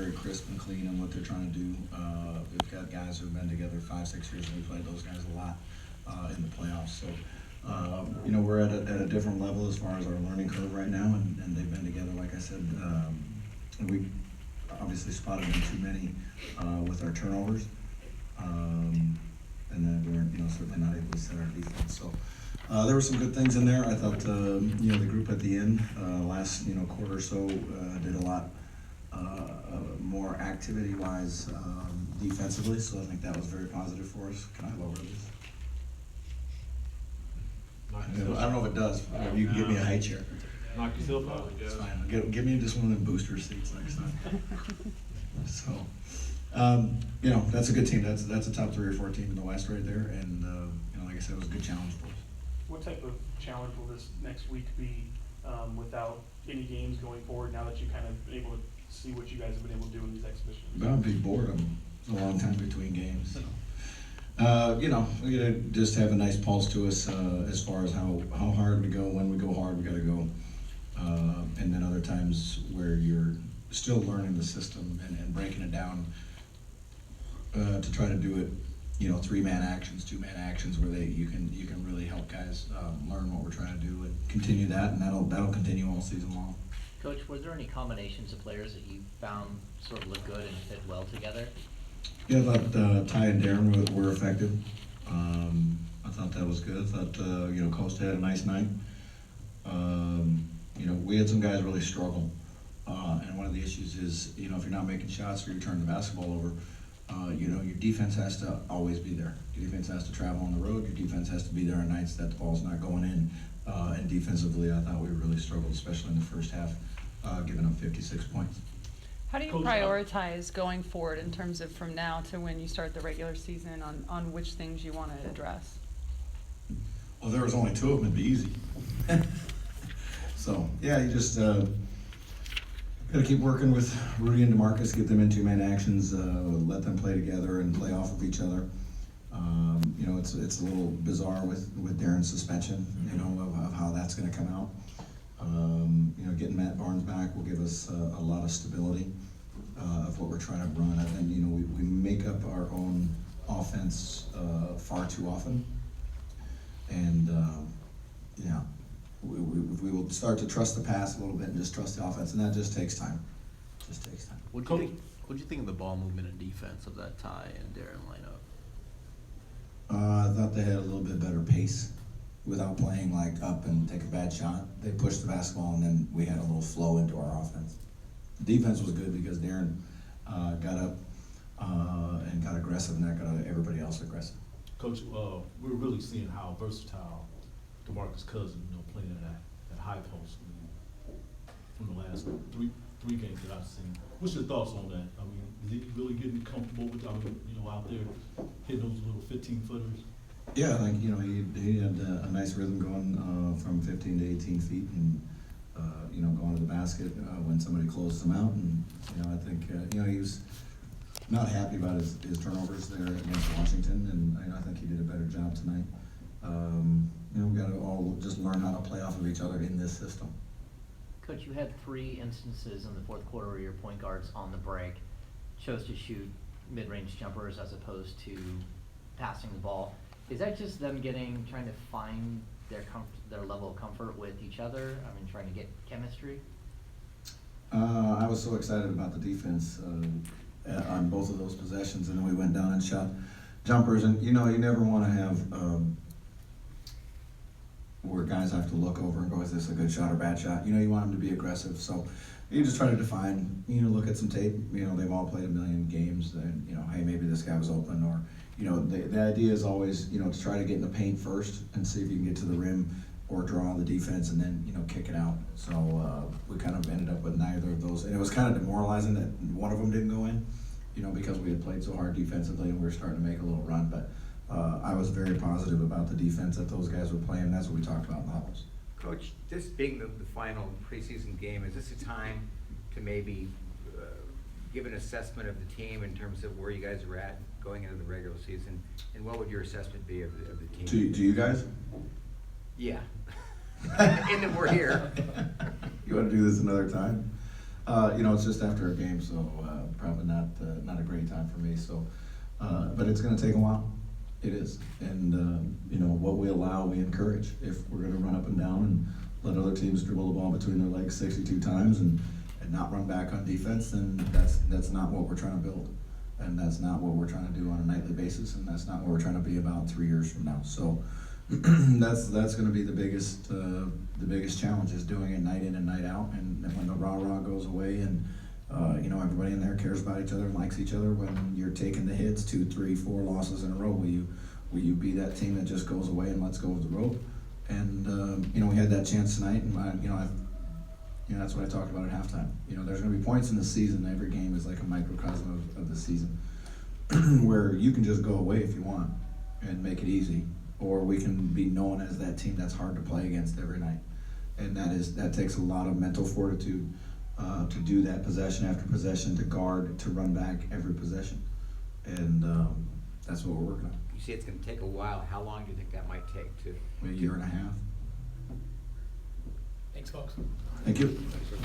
very crisp and clean in what they're trying to do. We've got guys who've been together 5-6 years, and we played those guys a lot in the playoffs. So, we're at a different level as far as our learning curve right now, and they've been together, like I said. And we obviously spotted them too many with our turnovers. And then we weren't, certainly not able to set our defense. So there were some good things in there. I thought, the group at the end, last, quarter or so, did a lot more activity-wise defensively. So I think that was very positive for us. Can I lower this? I don't know if it does. You can give me a high chair. Knock yourself out. It's fine. Give me just one of them booster seats next time. So, that's a good team. That's a top 3 or 4 team in the West right there. And, like I said, it was a good challenge for us. What type of challenge will this next week be without any games going forward, now that you kind of been able to see what you guys have been able to do in these exhibitions? I'll be bored. It's a long time between games. So. We gotta just have a nice pulse to us as far as how hard we go. When we go hard, we gotta go. And then other times where you're still learning the system and breaking it down to try to do it, 3-man actions, 2-man actions, where you can really help guys learn what we're trying to do and continue that, and that'll continue all season long. Coach, were there any combinations of players that you found sort of look good and fit well together? Yeah, I thought Ty and Darren were effective. I thought that was good. I thought, Costa had a nice night. We had some guys really struggle. And one of the issues is, if you're not making shots or you're turning the basketball over, your defense has to always be there. Your defense has to travel on the road. Your defense has to be there on nights that the ball's not going in. And defensively, I thought we really struggled, especially in the first half, giving up 56 points. How do you prioritize going forward in terms of from now to when you start the regular season on which things you want to address? Well, there was only 2 of them, it'd be easy. So, yeah, you just got to keep working with Rudy and DeMarcus, get them in 2-man actions, let them play together and play off of each other. It's a little bizarre with Darren's suspension, of how that's going to come out. Getting Matt Barnes back will give us a lot of stability of what we're trying to run. And then, we make up our own offense far too often. And, we will start to trust the pass a little bit and just trust the offense, and that just takes time. What do you think of the ball movement and defense of that Ty and Darren lineup? I thought they had a little bit better pace without playing like up and take a bad shot. They pushed the basketball, and then we had a little flow into our offense. The defense was good because Darren got up and got aggressive, and that got everybody else aggressive. Coach, we're really seeing how versatile DeMarcus Cousins, playing at high post from the last three games that I've seen. What's your thoughts on that? I mean, is he really getting comfortable with, out there hitting those little 15-footers? Yeah, I think, he had a nice rhythm going from 15 to 18 feet and, going to the basket when somebody closed him out. And, I think, he was not happy about his turnovers there against Washington, and I think he did a better job tonight. We got to all just learn how to play off of each other in this system. Coach, you had 3 instances in the fourth quarter where your point guards on the break chose to shoot mid-range jumpers as opposed to passing the ball. Is that just them trying to find their level of comfort with each other? Trying to get chemistry? I was so excited about the defense on both of those possessions, and then we went down and shot jumpers. And you never want to have where guys have to look over and go, is this a good shot or bad shot? You want them to be aggressive. So you just try to define, look at some tape. They've all played a million games, and, hey, maybe this guy was open, or, the idea is always, to try to get in the paint first and see if you can get to the rim or draw on the defense and then, kick it out. So we kind of ended up with neither of those. And it was kind of demoralizing that one of them didn't go in, because we had played so hard defensively and we were starting to make a little run. But I was very positive about the defense that those guys were playing. That's what we talked about in the huddles. Coach, this being the final preseason game, is this a time to maybe give an assessment of the team in terms of where you guys are at going into the regular season, and what would your assessment be of the team? To you guys? Yeah. And that we're here. You want to do this another time? It's just after a game, so, probably not a great time for me, so, but it's gonna take a while. It is, and, what we allow, we encourage. If we're gonna run up and down and let other teams dribble the ball between their legs 62 times and not run back on defense, then that's not what we're trying to build. And that's not what we're trying to do on a nightly basis, and that's not what we're trying to be about 3 years from now. So that's gonna be the biggest challenge, is doing it night in and night out. And when the rah-rah goes away and, everybody in there cares about each other and likes each other, when you're taking the hits, 2, 3, 4 losses in a row, will you be that team that just goes away and lets go of the rope? And, we had that chance tonight, and that's what I talked about at halftime. There's gonna be points in the season, every game is like a microcosm of the season, where you can just go away if you want and make it easy, or we can be known as that team that's hard to play against every night. And that takes a lot of mental fortitude, to do that possession after possession, to guard, to run back every possession. And, that's what we're working on. You say it's gonna take a while. How long do you think that might take to? A year and a half. Thanks, folks. Thank you. Thanks, sir.